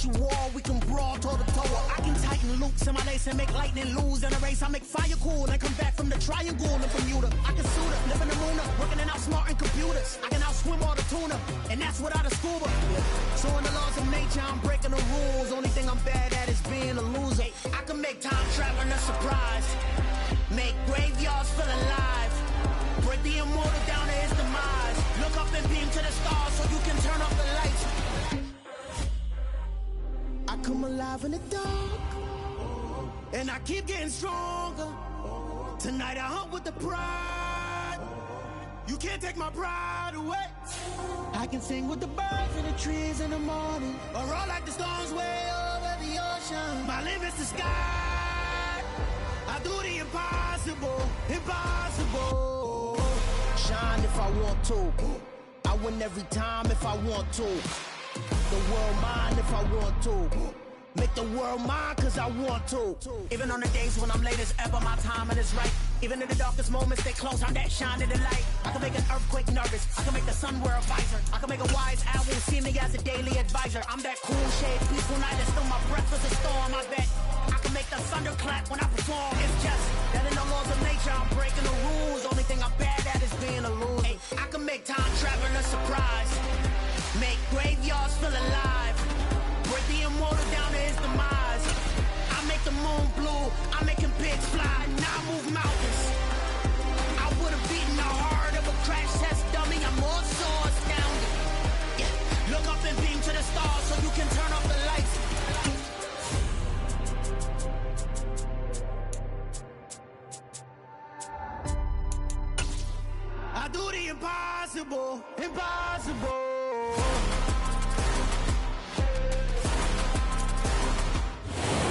you all, we can brawl toe to toe. I can tighten loops in my lace and make lightning lose in a race. I make fire cool and come back from the triangle in Bermuda. I can suit up, live in the moon up, working and outsmarting computers. I can outswim all the tuna, and that's without a scuba. So in the laws of nature, I'm breaking the rules. Only thing I'm bad at is being a loser. I can make time traveling a surprise, make graveyards feel alive, break the immortal down to his demise. Look up and beam to the stars so you can turn off the lights. I come alive in the dark, and I keep getting stronger. Tonight I hunt with the pride. You can't take my pride away. I can sing with the birds and the trees in the morning, or roll like the storms way over the ocean. My limit's the sky. I do the impossible, impossible. Shine if I want to. I win every time if I want to. The world mine if I want to. Make the world mine cause I want to. Even on the days when I'm late as ever, my timing is right. Even in the darkest moments, stay close, I'm that shining the light. I can make an earthquake nervous, I can make the sun wear a visor. I can make a wise owl see me as a daily advisor. I'm that cool shade, peaceful night, and still my breath is a storm, I bet. I can make the thunder clap when I perform. It's just that in the laws of nature, I'm breaking the rules. Only thing I'm bad at is being a loser. Hey, I can make time traveling a surprise, make graveyards feel alive, break the immortal down to his demise. I make the moon blue, I'm making pigs fly, now I move mountains. I would have beaten the heart of a crash test dummy. I'm more so astounded. Yeah. Look up and beam to the stars so you can turn off the lights. I do the impossible, impossible.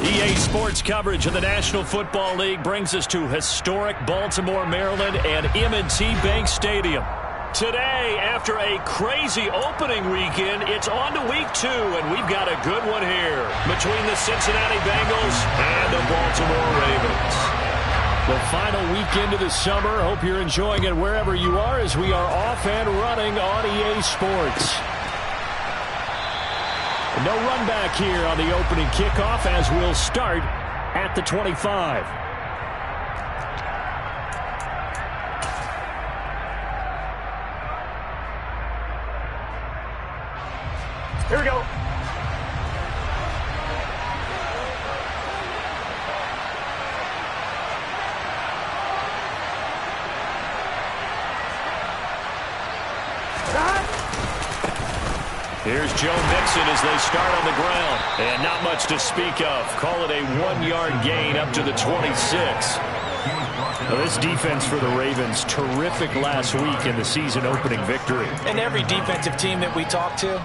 EA Sports coverage of the National Football League brings us to historic Baltimore, Maryland and M&T Bank Stadium. Today, after a crazy opening weekend, it's on to week 2, and we've got a good one here between the Cincinnati Bengals and the Baltimore Ravens. The final weekend of the summer. Hope you're enjoying it wherever you are as we are off and running on EA Sports. No run back here on the opening kickoff as we'll start at the 25. Here we go. Here's Joe Mixon as they start on the ground. And not much to speak of. Call it a 1-yard gain up to the 26. Well, this defense for the Ravens, terrific last week in the season opening victory. And every defensive team that we talk to,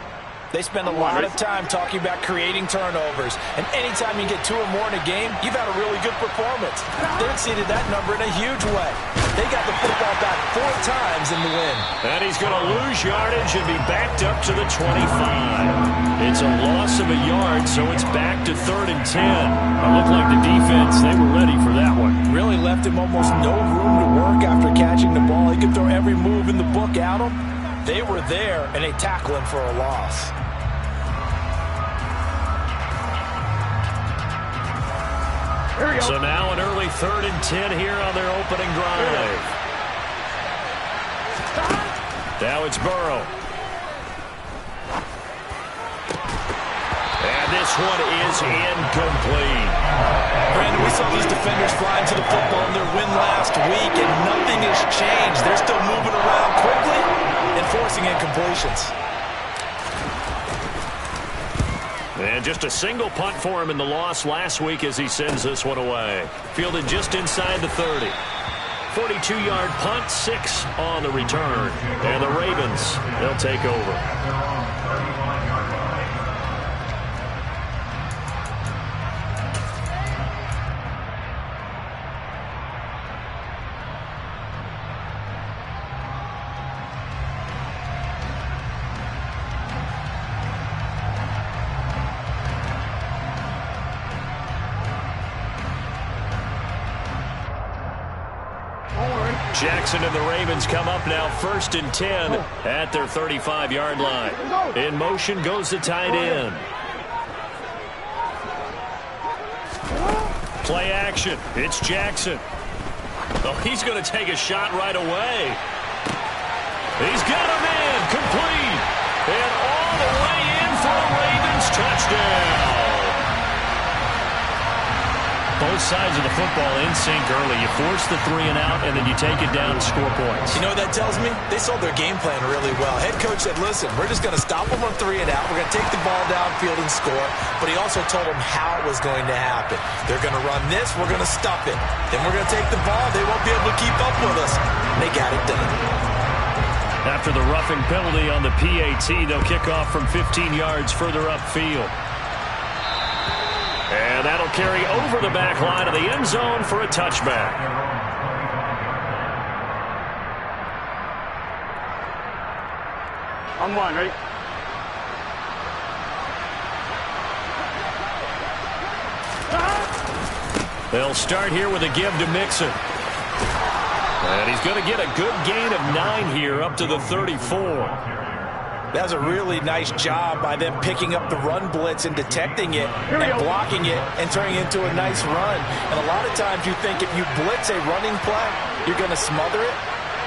they spend a lot of time talking about creating turnovers. And anytime you get 2 or more in a game, you've had a really good performance. They exceeded that number in a huge way. They got the football back 4 times in the win. And he's going to lose yardage and be backed up to the 25. It's a loss of a yard, so it's back to 3rd and 10. It looked like the defense, they were ready for that one. Really left him almost no room to work after catching the ball. He could throw every move in the book at him. They were there, and they tackle him for a loss. So now an early 3rd and 10 here on their opening drive. Now it's Burrow. And this one is incomplete. Brandon, we saw these defenders flying to the football in their win last week, and nothing has changed. They're still moving around quickly and forcing incompletions. And just a single punt for him in the loss last week as he sends this one away. Fielded just inside the 30. 42-yard punt, 6 on the return. And the Ravens, they'll take over. Jackson and the Ravens come up now 1st and 10 at their 35-yard line. In motion goes the tight end. Play action. It's Jackson. Oh, he's going to take a shot right away. He's got him in. Complete. And all the way in for a Ravens touchdown. Both sides of the football in sync early. You force the 3 and out, and then you take it down and score points. You know what that tells me? They sold their game plan really well. Head coach said, listen, we're just going to stop them on 3 and out. We're going to take the ball downfield and score. But he also told them how it was going to happen. They're going to run this. We're going to stop it. Then we're going to take the ball. They won't be able to keep up with us. And they got it done. After the roughing penalty on the PAT, they'll kick off from 15 yards further upfield. And that'll carry over the back line of the end zone for a touchback. On 1, ready? They'll start here with a give to Mixon. And he's going to get a good gain of 9 here up to the 34. That was a really nice job by them picking up the run blitz and detecting it and blocking it and turning it into a nice run. And a lot of times you think if you blitz a running play, you're going to smother it.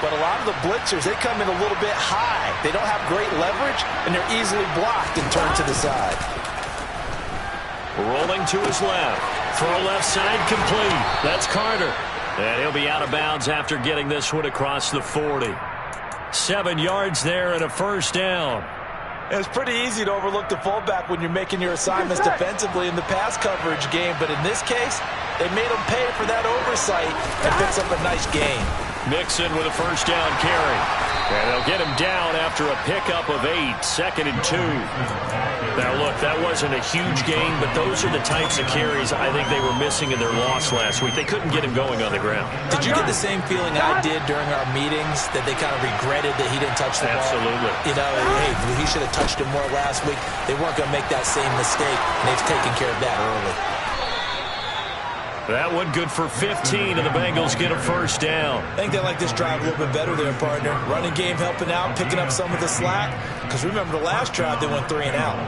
But a lot of the blitzers, they come in a little bit high. They don't have great leverage, and they're easily blocked and turned to the side. Rolling to his left. Throw left side complete. That's Carter. And he'll be out of bounds after getting this one across the 40. 7 yards there and a first down. It's pretty easy to overlook the fullback when you're making your assignments defensively in the pass coverage game. But in this case, they made him pay for that oversight and picks up a nice gain. Mixon with a first down carry. And they'll get him down after a pickup of 8. 2nd and 2. Now, look, that wasn't a huge gain, but those are the types of carries I think they were missing in their loss last week. They couldn't get him going on the ground. Did you get the same feeling I did during our meetings, that they kind of regretted that he didn't touch the ball? Absolutely. You know, hey, he should have touched it more last week. They weren't going to make that same mistake, and they've taken care of that early. That one good for 15, and the Bengals get a first down. I think they like this drive a little bit better there, partner. Running game helping out, picking up some of the slack. Because remember the last drive, they went 3 and out.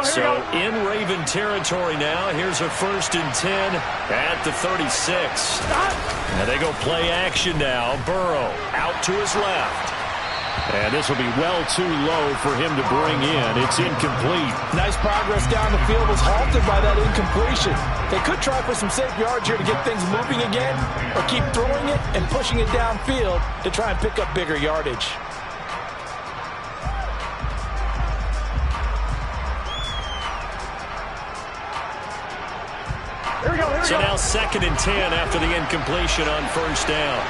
So in Raven territory now. Here's a 1st and 10 at the 36. And they go play action now. Burrow out to his left. And this will be well too low for him to bring in. It's incomplete. Nice progress down the field was halted by that incompletion. They could try for some safe yards here to get things moving again, or keep throwing it and pushing it downfield to try and pick up bigger yardage. So now 2nd and 10 after the incompletion on first down.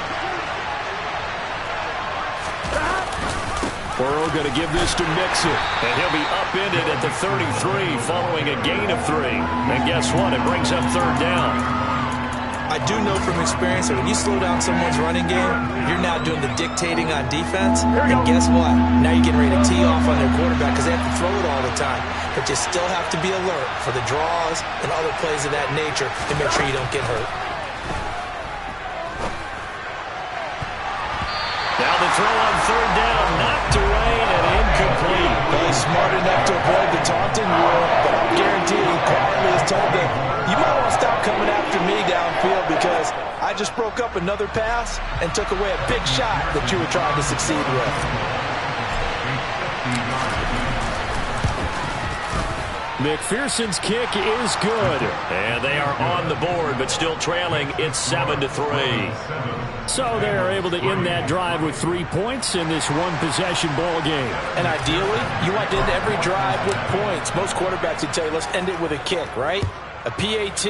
Burrow going to give this to Mixon. And he'll be upended at the 33 following a gain of 3. And guess what? It brings up 3rd down. I do know from experience that when you slow down someone's running game, you're now doing the dictating on defense. And guess what? Now you're getting ready to tee off on their quarterback because they have to throw it all the time. But you still have to be alert for the draws and other plays of that nature to make sure you don't get hurt. Now the throw on 3rd down, knocked away and incomplete. Well, he's smart enough to avoid the taunting rule, but I'll guarantee you, Hartley has told them, you might want to stop coming after me downfield because I just broke up another pass and took away a big shot that you were trying to succeed with. McPherson's kick is good. And they are on the board, but still trailing. It's 7-3. So they're able to end that drive with 3 points in this one-possession ball game. And ideally, you want to end every drive with points. Most quarterbacks would tell you, let's end it with a kick, right? A PAT,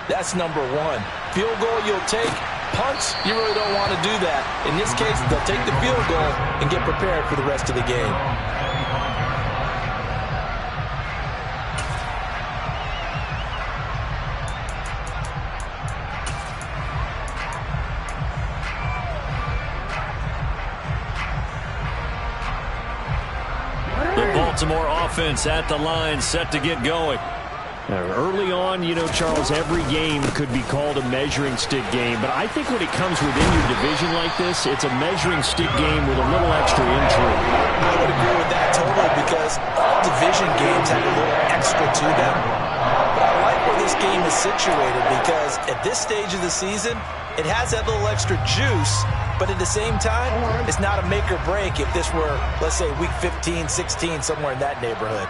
that's number 1. Field goal, you'll take. Punts, you really don't want to do that. In this case, they'll take the field goal and get prepared for the rest of the game. The Baltimore offense at the line, set to get going. Early on, you know, Charles, every game could be called a measuring stick game. But I think when it comes within your division like this, it's a measuring stick game with a little extra intrigue. I would agree with that totally because all division games have a little extra to them. But I like where this game is situated because at this stage of the season, it has that little extra juice. But at the same time, it's not a make or break if this were, let's say, week 15, 16, somewhere in that neighborhood.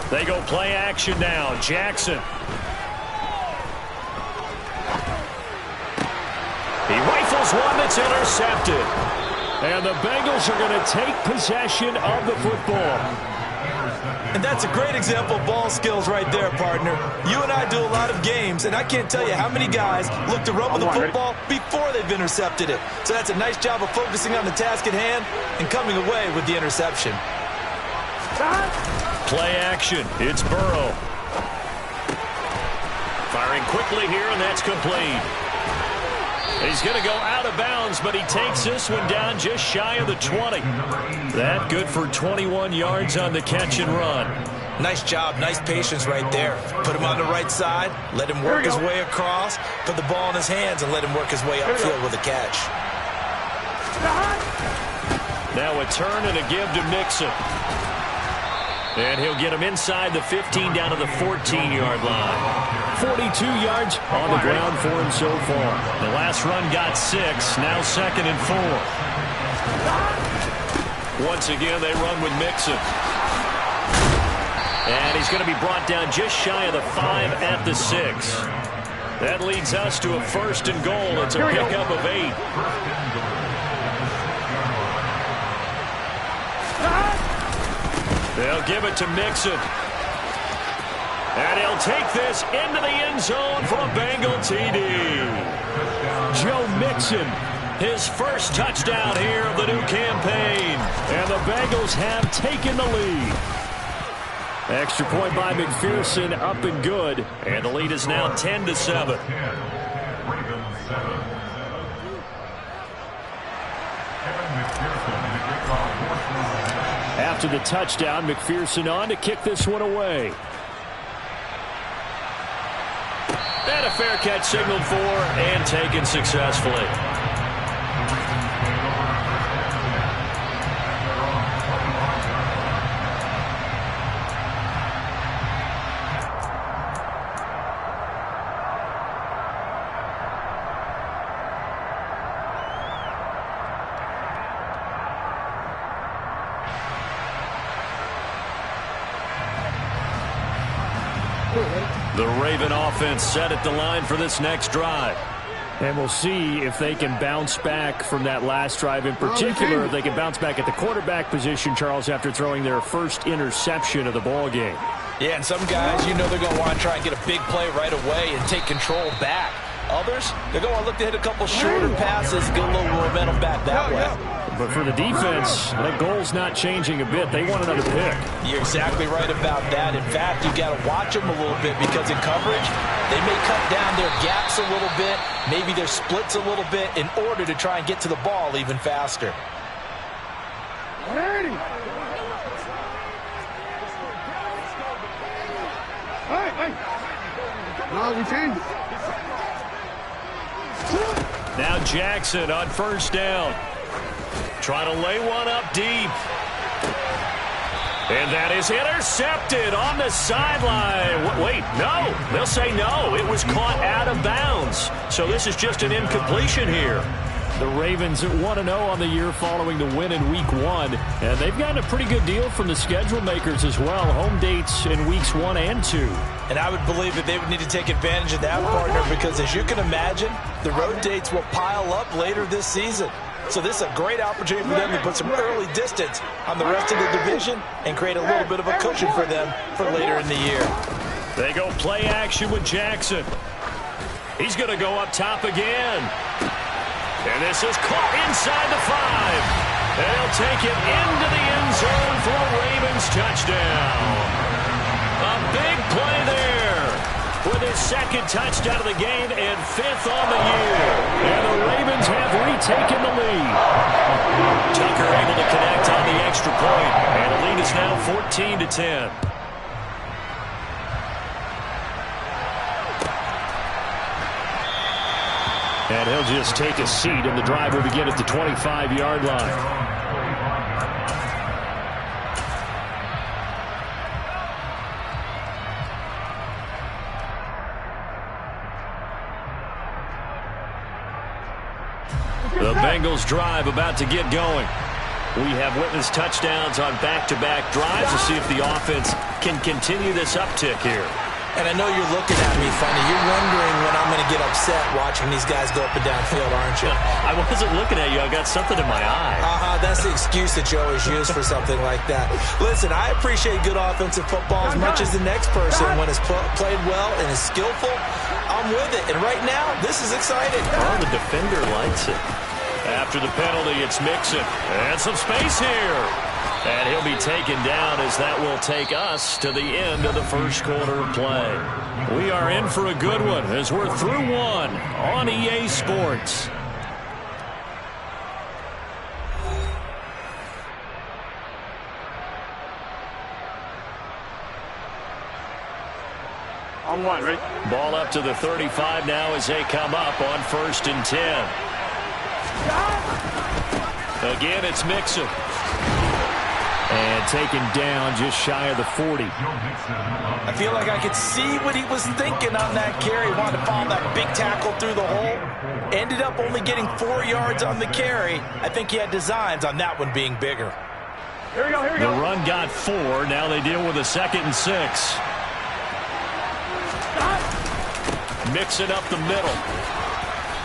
They go play action now. Jackson. He rifles one that's intercepted. And the Bengals are going to take possession of the football. And that's a great example of ball skills right there, partner. You and I do a lot of games, and I can't tell you how many guys look to run with the football before they've intercepted it. So that's a nice job of focusing on the task at hand and coming away with the interception. Play action. It's Burrow. Firing quickly here, and that's complete. He's going to go out of bounds, but he takes this one down just shy of the 20. That good for 21 yards on the catch and run. Nice job, nice patience right there. Put him on the right side, let him work his way across, put the ball in his hands, and let him work his way upfield with a catch. Now a turn and a give to Mixon. And he'll get him inside the 15 down to the 14-yard line. 42 yards on the ground for him so far. The last run got 6, now 2nd and 4. Once again, they run with Mixon. And he's going to be brought down just shy of the 5 at the 6. That leads us to a 1st and goal. It's a pickup of 8. They'll give it to Mixon. And he'll take this into the end zone for a Bengal TD. Joe Mixon, his first touchdown here of the new campaign. And the Bengals have taken the lead. Extra point by McPherson, up and good. And the lead is now 10-7. After the touchdown, McPherson on to kick this one away. And a fair catch signaled for and taken successfully. The Raven offense set at the line for this next drive. And we'll see if they can bounce back from that last drive in particular. If they can bounce back at the quarterback position, Charles, after throwing their first interception of the ball game. Yeah, and some guys, you know they're going to want to try and get a big play right away and take control back. Others, they're going to look to hit a couple shorter passes, get a little momentum back that way. But for the defense, that goal's not changing a bit. They want another pick. You're exactly right about that. In fact, you've got to watch them a little bit because in coverage, they may cut down their gaps a little bit, maybe their splits a little bit in order to try and get to the ball even faster. Now Jackson on first down. Trying to lay one up deep. And that is intercepted on the sideline. Wait, no. They'll say no. It was caught out of bounds. So this is just an incompletion here. The Ravens 1-0 on the year following the win in Week 1. And they've gotten a pretty good deal from the schedule makers as well. Home dates in Weeks 1 and 2. And I would believe that they would need to take advantage of that, partner, because as you can imagine, the road dates will pile up later this season. So this is a great opportunity for them to put some early distance on the rest of the division and create a little bit of a cushion for them for later in the year. They go play action with Jackson. He's going to go up top again. And this is caught inside the 5. And he'll take it into the end zone for a Ravens touchdown. A big play there with his second touchdown of the game and 5th on the year. And the Ravens have retaken the lead. Tucker able to connect on the extra point. And the lead is now 14-10. And he'll just take a seat, and the drive will begin at the 25-yard line. The Bengals drive about to get going. We have witnessed touchdowns on back-to-back drives to see if the offense can continue this uptick here. And I know you're looking at me funny. You're wondering when I'm going to get upset watching these guys go up and down field, aren't you? I wasn't looking at you. I got something in my eye. That's the excuse that you always use for something like that. Listen, I appreciate good offensive football as much as the next person. When it's played well and is skillful, I'm with it. And right now, this is exciting. Oh, the defender likes it. After the penalty, it's Mixon. And some space here. And he'll be taken down as that will take us to the end of the first quarter of play. We are in for a good one as we're through one on EA Sports. On one, ready? Ball up to the 35 now as they come up on 1st and 10. Again, it's Mixon. And taken down just shy of the 40. I feel like I could see what he was thinking on that carry. Wanted to follow that big tackle through the hole. Ended up only getting 4 yards on the carry. I think he had designs on that one being bigger. Here we go, here we go. The run got 4. Now they deal with a 2nd and 6. Mixing up the middle.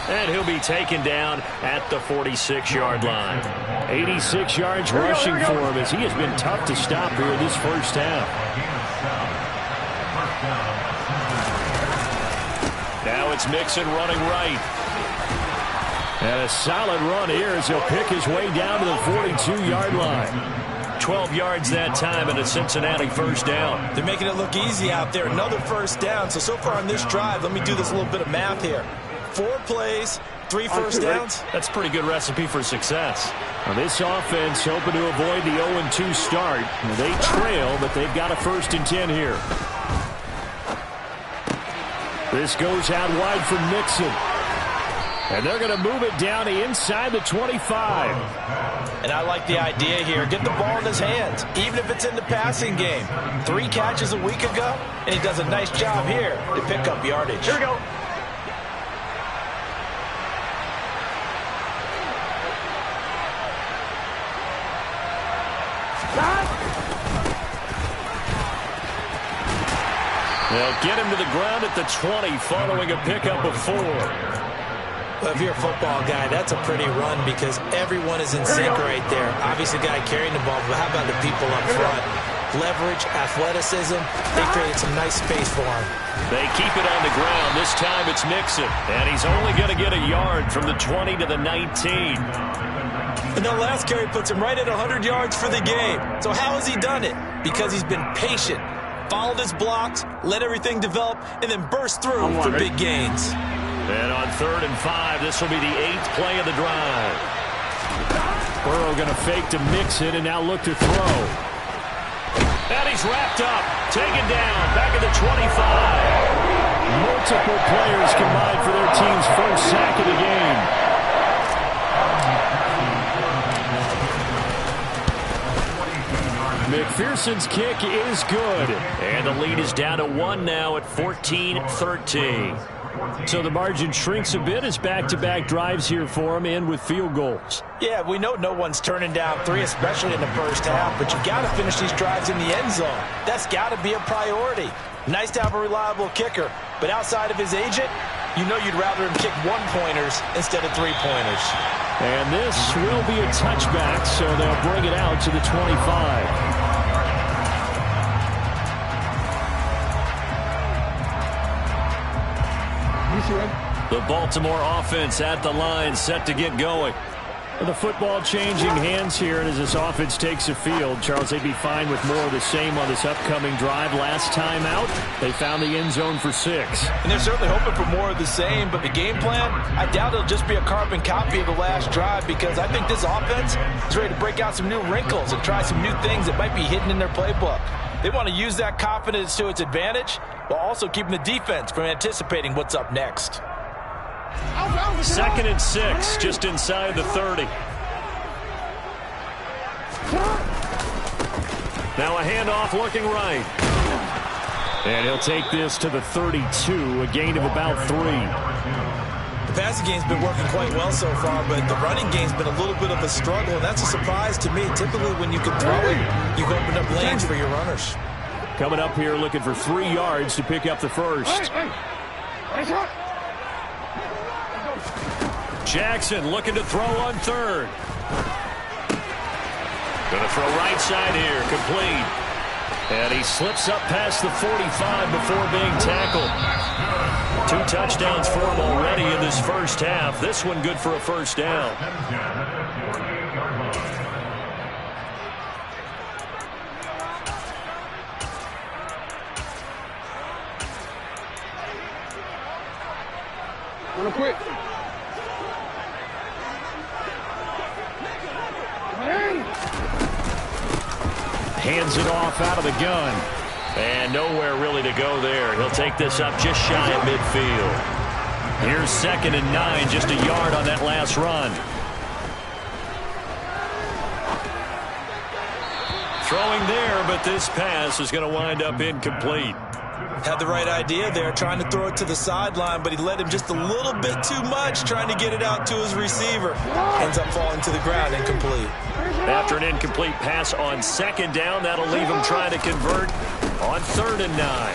And he'll be taken down at the 46-yard line. 86 yards rushing for him as he has been tough to stop here this first half. Now it's Mixon running right. And a solid run here as he'll pick his way down to the 42-yard line. 12 yards that time and a Cincinnati first down. They're making it look easy out there. Another first down. So far on this drive, let me do this little bit of math here. 4 plays, 3 first downs. That's a pretty good recipe for success. Now this offense hoping to avoid the 0-2 start. They trail, but they've got a 1st and 10 here. This goes out wide for Mixon. And they're going to move it down inside the 25. And I like the idea here. Get the ball in his hands, even if it's in the passing game. 3 catches a week ago, and he does a nice job here to pick up yardage. Here we go. They'll get him to the ground at the 20 following a pickup of 4. Well, if you're a football guy, that's a pretty run because everyone is in sync right there. Obviously, the guy carrying the ball, but how about the people up front? Leverage, athleticism, they created some nice space for him. They keep it on the ground. This time it's Mixon, and he's only going to get a yard from the 20 to the 19. And that last carry puts him right at 100 yards for the game. So how has he done it? Because he's been patient, followed his blocks, let everything develop, and then burst through for big gains. And on 3rd and 5, this will be the 8th play of the drive. Burrow going to fake to Mixon and now look to throw. And he's wrapped up, taken down, back at the 25. Multiple players combined for their team's first sack of the game. McPherson's kick is good. And the lead is down to 1 now at 14-13. So the margin shrinks a bit as back-to-back drives here for him, and with field goals. Yeah, we know no one's turning down 3, especially in the first half, but you've got to finish these drives in the end zone. That's got to be a priority. Nice to have a reliable kicker, but outside of his agent, you know you'd rather him kick 1-pointers instead of 3-pointers. And this will be a touchback, so they'll bring it out to the 25. The Baltimore offense at the line, set to get going. And the football changing hands here, and as this offense takes the field, Charles, they'd be fine with more of the same on this upcoming drive. Last time out, they found the end zone for 6. And they're certainly hoping for more of the same, but the game plan, I doubt it'll just be a carbon copy of the last drive, because I think this offense is ready to break out some new wrinkles and try some new things that might be hidden in their playbook. They want to use that confidence to its advantage while also keeping the defense from anticipating what's up next. 2nd and 6, just inside the 30. Now a handoff looking right. And he'll take this to the 32, a gain of about 3. The passing game's been working quite well so far, but the running game's been a little bit of a struggle, and that's a surprise to me. Typically, when you can throw it, you can open up lanes for your runners. Coming up here looking for 3 yards to pick up the first. Jackson looking to throw on 3rd. Going to throw right side here, complete. And he slips up past the 45 before being tackled. 2 touchdowns for him already in this first half. This one good for a first down. Real quick. Hands it off out of the gun. And nowhere really to go there. He'll take this up just shy of midfield. Here's 2nd and 9, just a yard on that last run. Throwing there, but this pass is going to wind up incomplete. Had the right idea there, trying to throw it to the sideline, but he led him just a little bit too much, trying to get it out to his receiver. Ends up falling to the ground, incomplete. After an incomplete pass on 2nd down, that'll leave him trying to convert on 3rd and 9.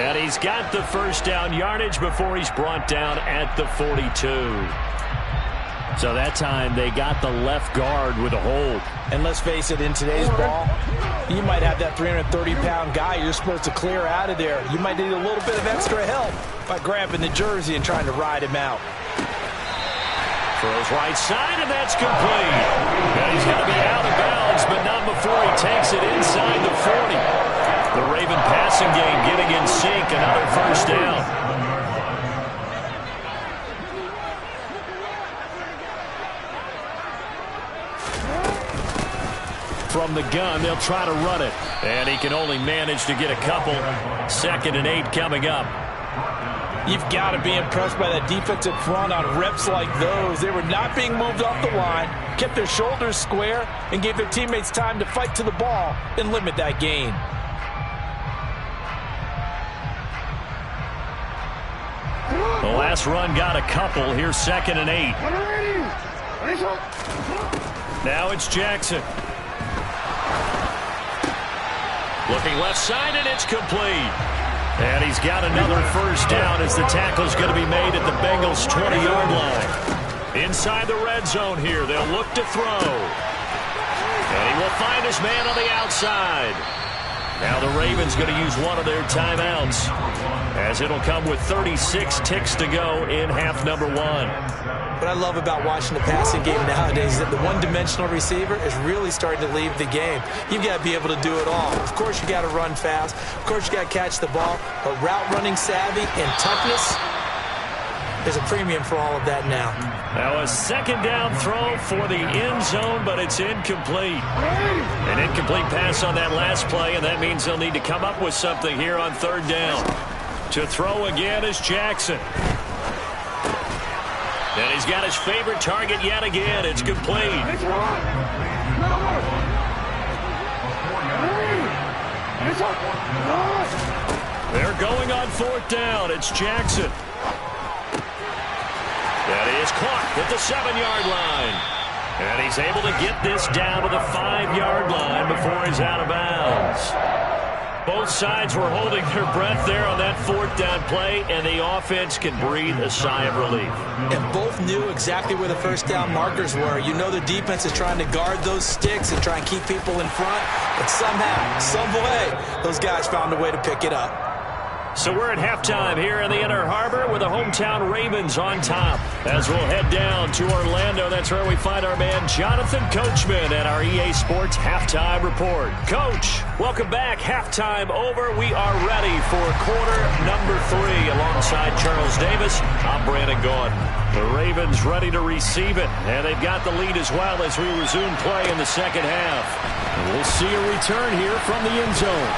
And he's got the first down yardage before he's brought down at the 42. So that time they got the left guard with a hold. And let's face it, in today's ball, you might have that 330-pound guy you're supposed to clear out of there. You might need a little bit of extra help by grabbing the jersey and trying to ride him out. Throws right side, and that's complete. And he's going to be out of bounds, but not before he takes it inside the 40. The Raven passing game getting in sync, another first down. From the gun, they'll try to run it. And he can only manage to get a couple. 2nd and 8 coming up. You've got to be impressed by that defensive front on reps like those. They were not being moved off the line, kept their shoulders square, and gave their teammates time to fight to the ball and limit that gain. The last run got a couple. Here's 2nd and 8. Now it's Jackson. Looking left side, and it's complete. And he's got another first down as the tackle's going to be made at the Bengals' 20-yard line. Inside the red zone here, they'll look to throw. And he will find his man on the outside. Now the Ravens going to use one of their timeouts, as it'll come with 36 ticks to go in half number 1. What I love about watching the passing game nowadays is that the one-dimensional receiver is really starting to leave the game. You've got to be able to do it all. Of course, you got to run fast. Of course, you got to catch the ball. But route running savvy and toughness, there's a premium for all of that now. Now a 2nd down throw for the end zone, but it's incomplete. An incomplete pass on that last play, and that means they'll need to come up with something here on 3rd down. To throw again is Jackson. And he's got his favorite target yet again. It's complete. They're going on 4th down. It's Jackson. That is caught at the 7-yard line. And he's able to get this down to the 5-yard line before he's out of bounds. Both sides were holding their breath there on that 4th down play, and the offense can breathe a sigh of relief. And both knew exactly where the first down markers were. You know the defense is trying to guard those sticks and try and keep people in front, but somehow, some way, those guys found a way to pick it up. So we're at halftime here in the Inner Harbor with the hometown Ravens on top. As we'll head down to Orlando, that's where we find our man Jonathan Coachman at our EA Sports Halftime Report. Coach, welcome back. Halftime over. We are ready for quarter number 3 alongside Charles Davis. I'm Brandon Gordon. The Ravens ready to receive it, and they've got the lead as well as we resume play in the second half. And we'll see a return here from the end zone.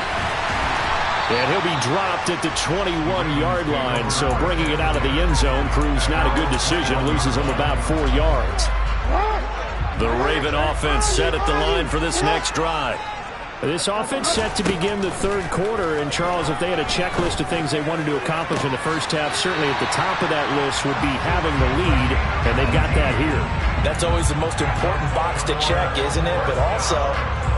And he'll be dropped at the 21-yard line, so bringing it out of the end zone proves not a good decision, loses him about 4 yards. The Raven offense set at the line for this next drive. This offense set to begin the third quarter, and Charles, if they had a checklist of things they wanted to accomplish in the first half, certainly at the top of that list would be having the lead, and they've got that here. That's always the most important box to check, isn't it? But also,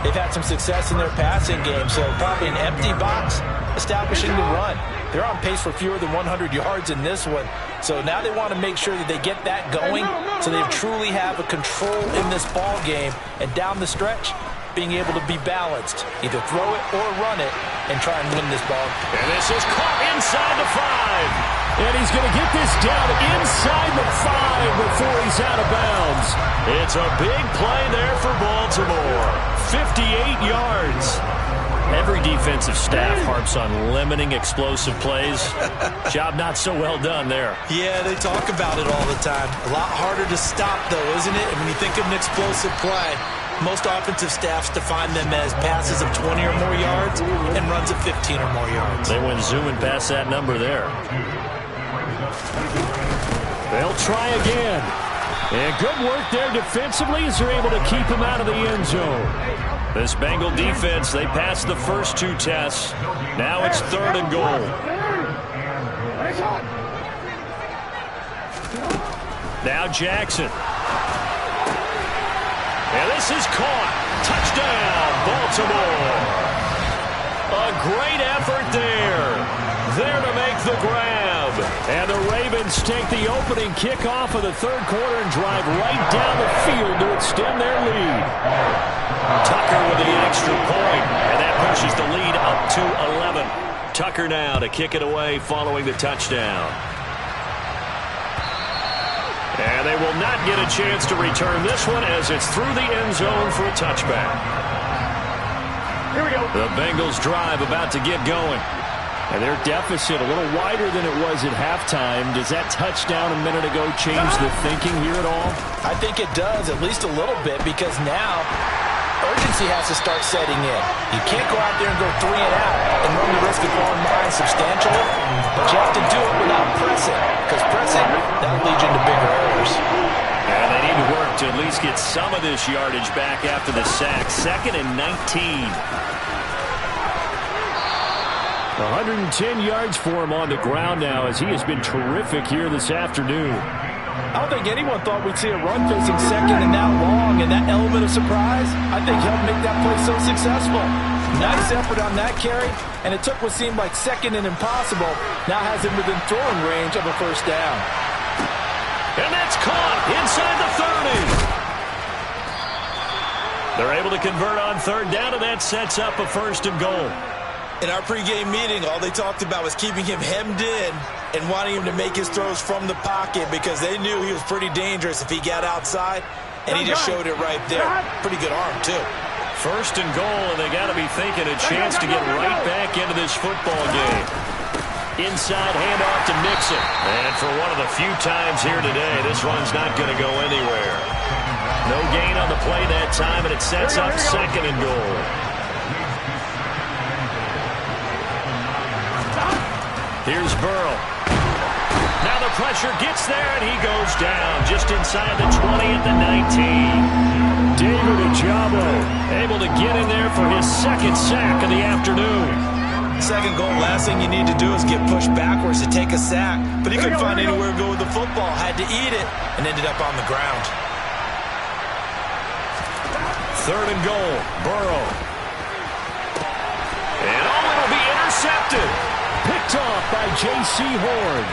they've had some success in their passing game, so probably an empty box establishing the run. They're on pace for fewer than 100 yards in this one, so now they want to make sure that they get that going so they truly have a control in this ball game, and down the stretch, being able to be balanced, either throw it or run it, and try and win this ball. And this is caught inside the 5. And he's going to get this down inside the 5 before he's out of bounds. It's a big play there for Baltimore. 58 yards. Every defensive staff harps on limiting explosive plays. Job not so well done there. Yeah, they talk about it all the time. A lot harder to stop, though, isn't it? And when you think of an explosive play, most offensive staffs define them as passes of 20 or more yards and runs of 15 or more yards. They went zooming past that number there. They'll try again. And good work there defensively as they're able to keep him out of the end zone. This Bengal defense, they passed the first 2 tests. Now it's 3rd and goal. Now Jackson. And this is caught. Touchdown, Baltimore. A great effort there. There to make the grab. And the Ravens take the opening kickoff of the third quarter and drive right down the field to extend their lead. Tucker with the extra point, and that pushes the lead up to 11. Tucker now to kick it away following the touchdown. And they will not get a chance to return this one as it's through the end zone for a touchback. Here we go. The Bengals drive about to get going. And their deficit a little wider than it was at halftime. Does that touchdown a minute ago change the thinking here at all? I think it does, at least a little bit, because now urgency has to start setting in. You can't go out there and go 3 and out and run the risk of falling behind substantially, but you have to do it without pressing, because pressing, that'll lead you into bigger errors. And they need to work to at least get some of this yardage back after the sack. 2nd and 19. 110 yards for him on the ground now as he has been terrific here this afternoon. I don't think anyone thought we'd see a run facing 2nd and that long, and that element of surprise, I think helped make that play so successful. Nice effort on that carry, and it took what seemed like 2nd and impossible, now has him within throwing range of a first down. And that's caught inside the 30. They're able to convert on 3rd down, and that sets up a 1st and goal. In our pregame meeting, all they talked about was keeping him hemmed in and wanting him to make his throws from the pocket because they knew he was pretty dangerous if he got outside, and he just showed it right there. Pretty good arm, too. 1st and goal, and they got to be thinking a chance to get right back into this football game. Inside handoff to Mixon. And for one of the few times here today, this run's not going to go anywhere. No gain on the play that time, and it sets up 2nd and goal. Here's Burrow. Now the pressure gets there, and he goes down just inside the 20 at the 19. David Ojabo able to get in there for his 2nd sack of the afternoon. 2nd goal, last thing you need to do is get pushed backwards to take a sack. But he couldn't find anywhere to go with the football, had to eat it, and ended up on the ground. 3rd and goal, Burrow. And it'll be intercepted. Picked off by J.C. Horn.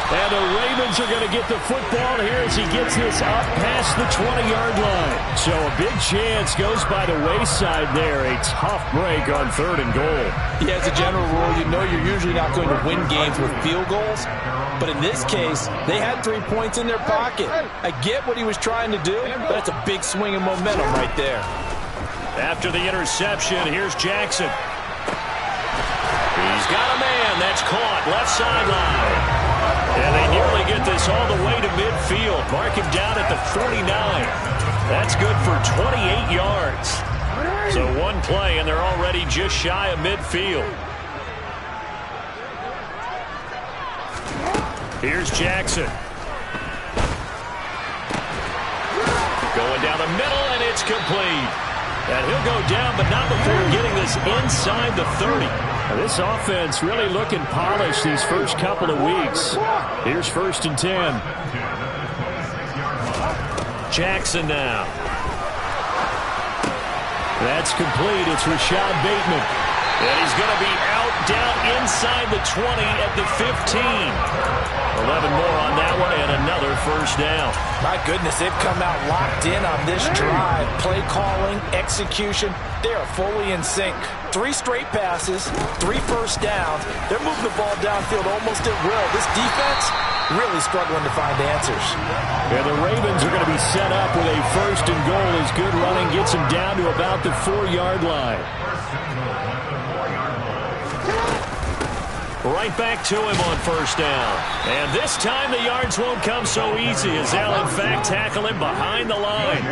And the Ravens are going to get the football here as he gets this up past the 20-yard line. So a big chance goes by the wayside there. A tough break on 3rd and goal. Yeah, as a general rule, you know you're usually not going to win games with field goals. But in this case, they had 3 points in their pocket. I get what he was trying to do, but that's a big swing of momentum right there. After the interception, here's Jackson. He's got a man. That's caught. Left sideline. And they nearly get this all the way to midfield. Mark him down at the 49. That's good for 28 yards. So one play, and they're already just shy of midfield. Here's Jackson. Going down the middle, and it's complete. And he'll go down, but not before getting this inside the 30. Now, this offense really looking polished these first couple of weeks. Here's 1st and 10. Jackson now. That's complete. It's Rashad Bateman. And he's going to be out down inside the 20 at the 15. 11 more on that one and another 1st down. My goodness, they've come out locked in on this drive. Play calling, execution, they are fully in sync. 3 straight passes, 3 first downs. They're moving the ball downfield almost at will. This defense really struggling to find answers. Yeah, the Ravens are going to be set up with a 1st and goal as good running gets them down to about the 4-yard line. Right back to him on 1st down. And this time the yards won't come so easy as they'll in fact tackle him behind the line.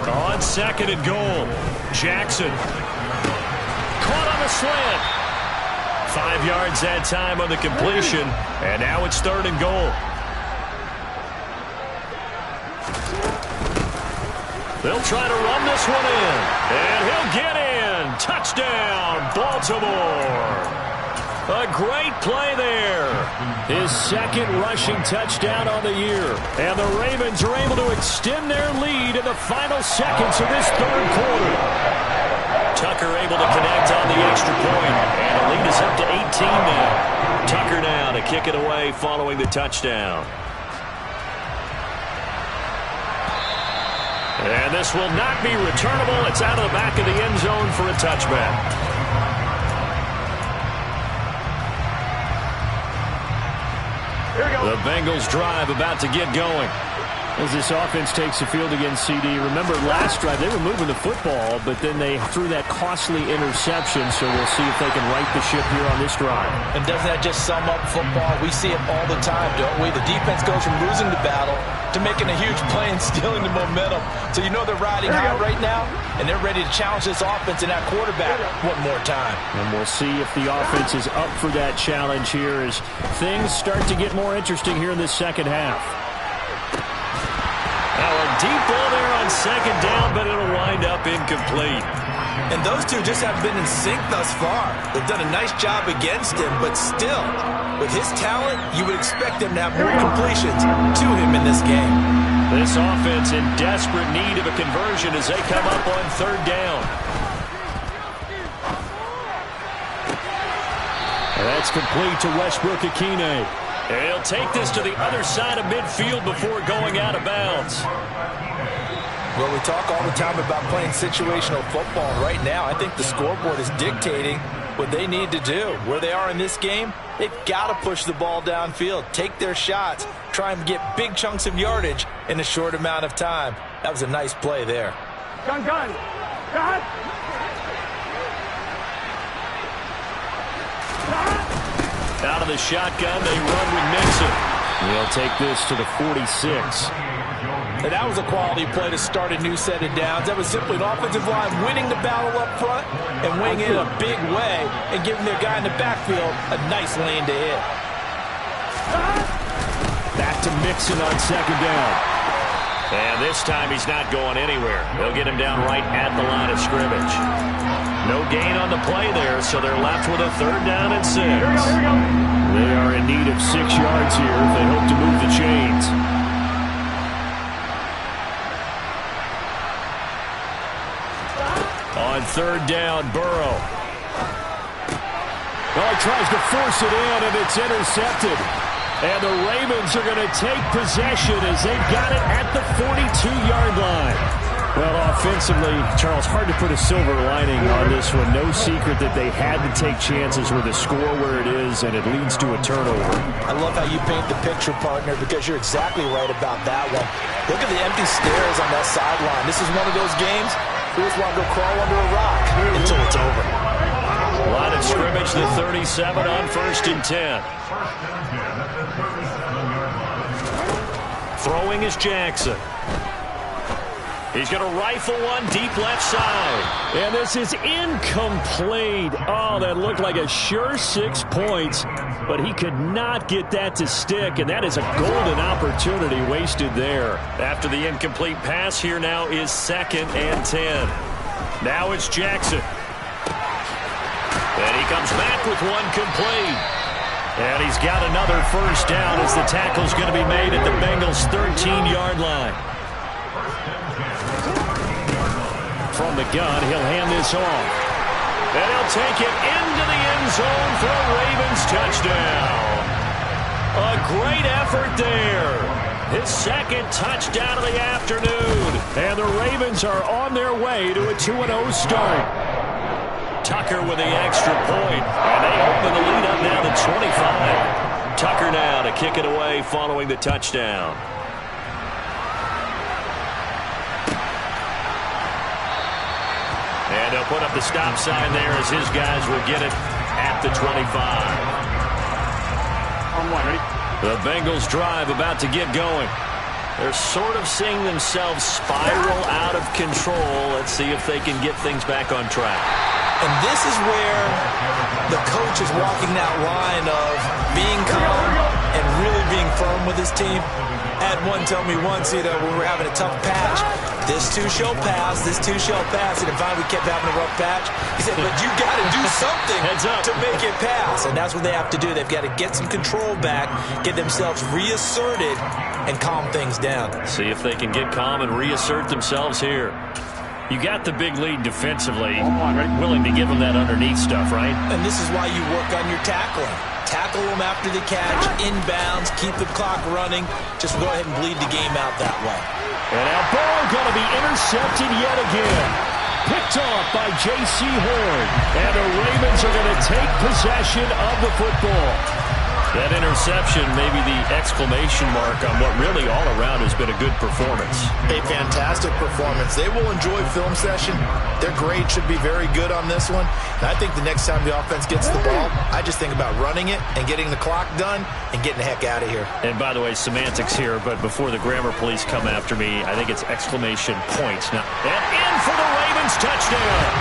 On 2nd and goal, Jackson. Caught on the slant. 5 yards that time on the completion. And now it's 3rd and goal. They'll try to run this one in. And he'll get in. Touchdown, Baltimore. A great play there. His 2nd rushing touchdown on the year. And the Ravens are able to extend their lead in the final seconds of this 3rd quarter. Tucker able to connect on the extra point. And the lead is up to 18 now. Tucker now to kick it away following the touchdown. And this will not be returnable. It's out of the back of the end zone for a touchback. Here we go. The Bengals drive about to get going. As this offense takes the field against CD, remember last drive they were moving the football, but then they threw that costly interception, so we'll see if they can right the ship here on this drive. And doesn't that just sum up football? We see it all the time, don't we? The defense goes from losing the battle to making a huge play and stealing the momentum. So you know they're riding high right now, and they're ready to challenge this offense and that quarterback one more time. And we'll see if the offense is up for that challenge here as things start to get more interesting here in this 2nd half. Now a deep ball there on 2nd down, but it'll wind up incomplete. And those two just haven't been in sync thus far. They've done a nice job against him, but still, with his talent, you would expect him to have more completions to him in this game. This offense in desperate need of a conversion as they come up on 3rd down. And that's complete to Westbrook-Akine. And he'll take this to the other side of midfield before going out of bounds. Well, we talk all the time about playing situational football. Right now, I think the scoreboard is dictating what they need to do. Where they are in this game, they've got to push the ball downfield, take their shots, try and get big chunks of yardage in a short amount of time. That was a nice play there. Gun. Gun. Out of the shotgun, they run with Mixon. He'll take this to the 46. And that was a quality play to start a new set of downs. That was simply an offensive line winning the battle up front and winning it in a big way and giving their guy in the backfield a nice lane to hit. Back to Mixon on 2nd down. And this time he's not going anywhere. They'll get him down right at the line of scrimmage. No gain on the play there, so they're left with a 3rd down and 6. Here we go. They are in need of 6 yards here if they hope to move the chains. On 3rd down, Burrow. Oh, he tries to force it in, and it's intercepted. And the Ravens are going to take possession as they've got it at the 42-yard line. Well, offensively, Charles, hard to put a silver lining on this one. No secret that they had to take chances with the score where it is, and it leads to a turnover. I love how you paint the picture, partner, because you're exactly right about that one. Look at the empty stares on that sideline. This is one of those games you just want to go crawl under a rock until it's over. Line of scrimmage, the 37 on 1st and 10. Throwing is Jackson. He's going to rifle one deep left side. And this is incomplete. Oh, that looked like a sure 6 points, but he could not get that to stick, and that is a golden opportunity wasted there. After the incomplete pass, here now is 2nd and 10. Now it's Jackson. And he comes back with one complete. And he's got another first down as the tackle's going to be made at the Bengals' 13-yard line. From the gun, he'll hand this off. And he'll take it into the end zone for a Ravens touchdown. A great effort there. His 2nd touchdown of the afternoon. And the Ravens are on their way to a 2-0 start. Tucker with the extra point. And they open the lead up now to 25. Tucker now to kick it away following the touchdown. And they'll put up the stop sign there as his guys will get it at the 25. The Bengals drive about to get going. They're sort of seeing themselves spiral out of control. Let's see if they can get things back on track. And this is where the coach is walking that line of being calm and really being firm with his team. Had one tell me once, when we were having a tough patch, this too shall pass, this too shall pass. And finally we kept having a rough patch. He said, but you got to do something to make it pass. And that's what they have to do. They've got to get some control back, get themselves reasserted, and calm things down. See if they can get calm and reassert themselves here. You got the big lead defensively, willing to give them that underneath stuff, right? And this is why you work on your tackling. Tackle them after the catch, inbounds, keep the clock running. Just go ahead and bleed the game out that way. And now ball going to be intercepted yet again. Picked off by J.C. Horn. And the Ravens are going to take possession of the football. That interception, maybe the exclamation mark on what really all around has been a good performance. A fantastic performance. They will enjoy film session. Their grade should be very good on this one. And I think the next time the offense gets the ball, I just think about running it and getting the clock done and getting the heck out of here. And by the way, semantics here, but before the grammar police come after me, I think it's exclamation points. Now, and in for the Ravens touchdown.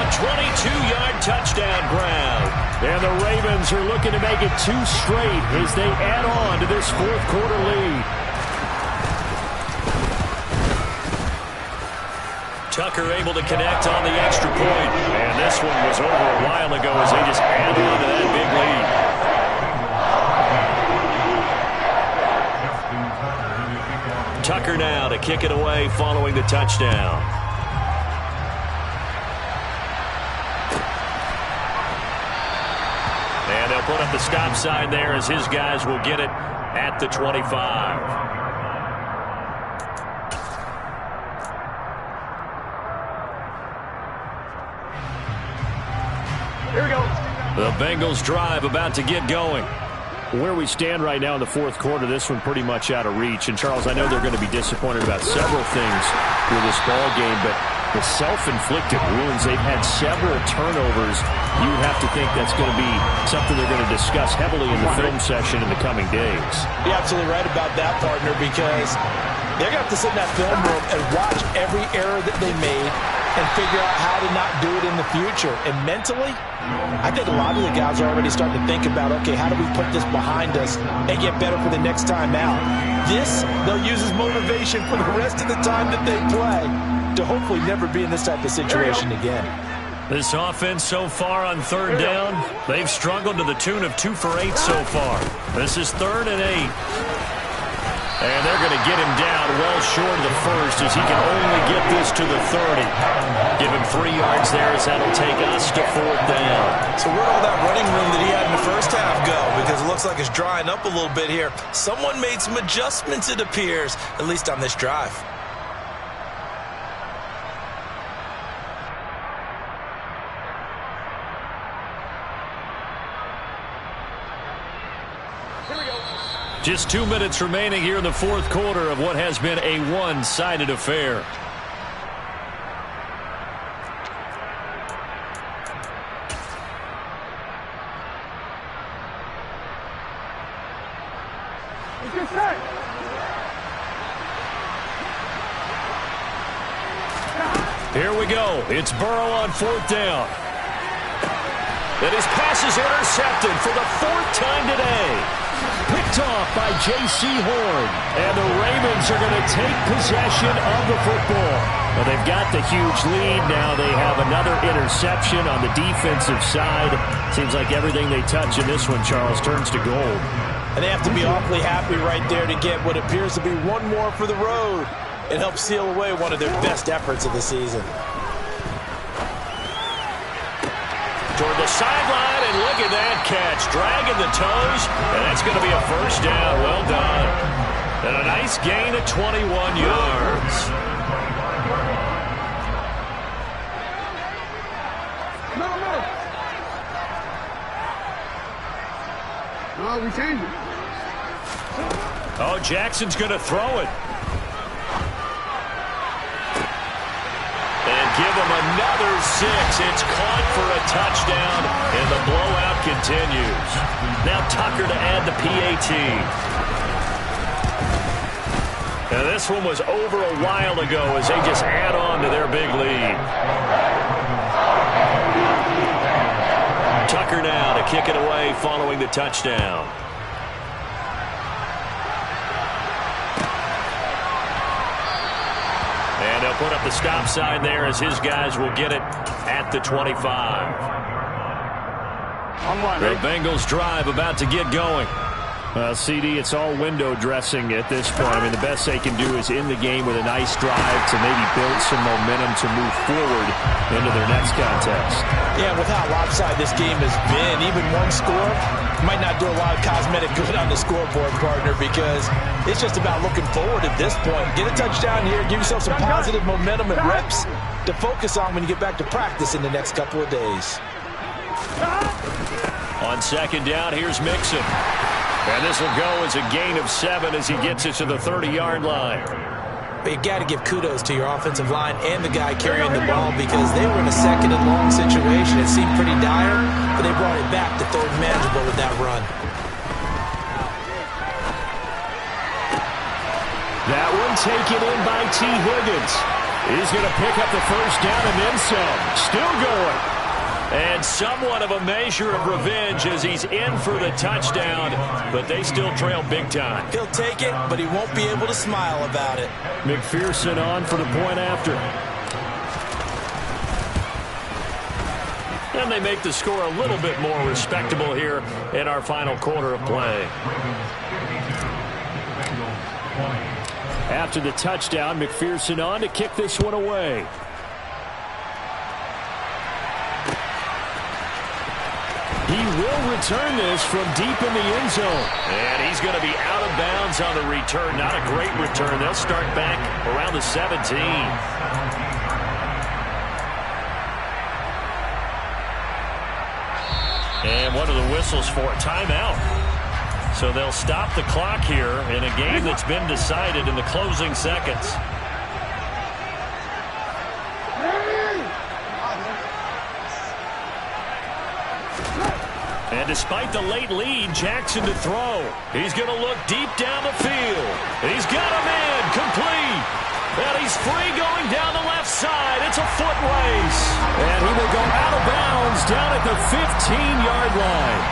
A 22-yard touchdown grab. And the Ravens are looking to make it 2 straight as they add on to this 4th quarter lead. Tucker able to connect on the extra point. And this one was over a while ago as they just added on to that big lead. Tucker now to kick it away following the touchdown. And they'll put up the stop sign there as his guys will get it at the 25. Here we go. The Bengals drive about to get going. Where we stand right now in the 4th quarter, this one pretty much out of reach. And, Charles, I know they're going to be disappointed about several things with this ball game, but the self-inflicted wounds, they've had several turnovers. You have to think that's going to be something they're going to discuss heavily in the film session in the coming days. You're absolutely right about that, partner, because they're going to have to sit in that film room and watch every error that they made and figure out how to not do it in the future. And mentally, I think a lot of the guys are already starting to think about, okay, how do we put this behind us and get better for the next time out? This, they'll use as motivation for the rest of the time that they play to hopefully never be in this type of situation again. This offense so far on 3rd down, they've struggled to the tune of 2 for 8 so far. This is 3rd and 8. And they're going to get him down well short of the first as he can only get this to the 30. Give him 3 yards there as that'll take us to 4th down. So where'd all that running room that he had in the first half go? Because it looks like it's drying up a little bit here. Someone made some adjustments, it appears, at least on this drive. Just 2 minutes remaining here in the 4th quarter of what has been a one-sided affair. Here we go. It's Burrow on 4th down. And his pass is intercepted for the 4th time today. Picked off by J.C. Horn. And the Ravens are going to take possession of the football. Well, they've got the huge lead. Now they have another interception on the defensive side. Seems like everything they touch in this one, Charles, turns to gold. And they have to be awfully happy right there to get what appears to be one more for the road. It helps seal away one of their best efforts of the season. Toward the sideline, and look at that catch. Dragging the toes, and that's going to be a 1st down. Well done. And a nice gain of 21 yards. No, we changed it. Oh, Jackson's going to throw it. And give him another 6. It's caught for a touchdown, and the blowout continues. Now Tucker to add the PAT. Now this one was over a while ago as they just add on to their big lead. Tucker now to kick it away following the touchdown. And they'll put up the stop sign there as his guys will get it at the 25. The Bengals drive about to get going. CD, it's all window dressing at this point. I mean, the best they can do is in the game with a nice drive to maybe build some momentum to move forward into their next contest. Yeah, with how lopsided this game has been, even one score might not do a lot of cosmetic good on the scoreboard, partner, because it's just about looking forward at this point. Get a touchdown here, give yourself some positive momentum and reps to focus on when you get back to practice in the next couple of days. On 2nd down, here's Mixon. And this will go as a gain of 7 as he gets it to the 30-yard line. But you got to give kudos to your offensive line and the guy carrying the ball because they were in a 2nd and long situation. It seemed pretty dire, but they brought it back to 3rd and manageable with that run. That one taken in by T. Higgins. He's going to pick up the 1st down and then some. Still going. And somewhat of a measure of revenge as he's in for the touchdown, but they still trail big time. He'll take it, but he won't be able to smile about it. McPherson on for the point after. And they make the score a little bit more respectable here in our final quarter of play. After the touchdown, McPherson on to kick this one away. He will return this from deep in the end zone. And he's going to be out of bounds on the return. Not a great return. They'll start back around the 17. And one of the whistles for a timeout. So they'll stop the clock here in a game that's been decided in the closing seconds. And despite the late lead, Jackson to throw. He's going to look deep down the field. He's got him in, complete. And he's free going down the left side. It's a foot race. And he will go out of bounds down at the 15-yard line.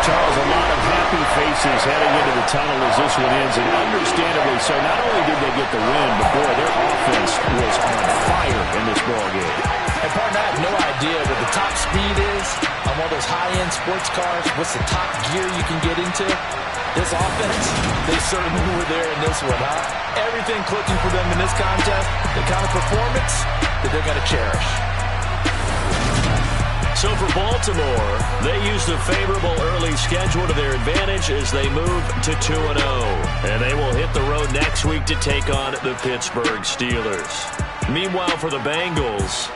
Charles, a lot of happy faces heading into the tunnel as this one ends, and understandably so. Not only did they get the win, but boy, their offense was on fire in this ball game. And partner, I have no idea what the top speed is on one of those high-end sports cars. What's the top gear you can get into? This offense, they certainly were there in this one, huh? Everything clicking for them in this contest, the kind of performance that they're going to cherish. So for Baltimore, they used a favorable early schedule to their advantage as they move to 2-0. And they will hit the road next week to take on the Pittsburgh Steelers. Meanwhile, for the Bengals,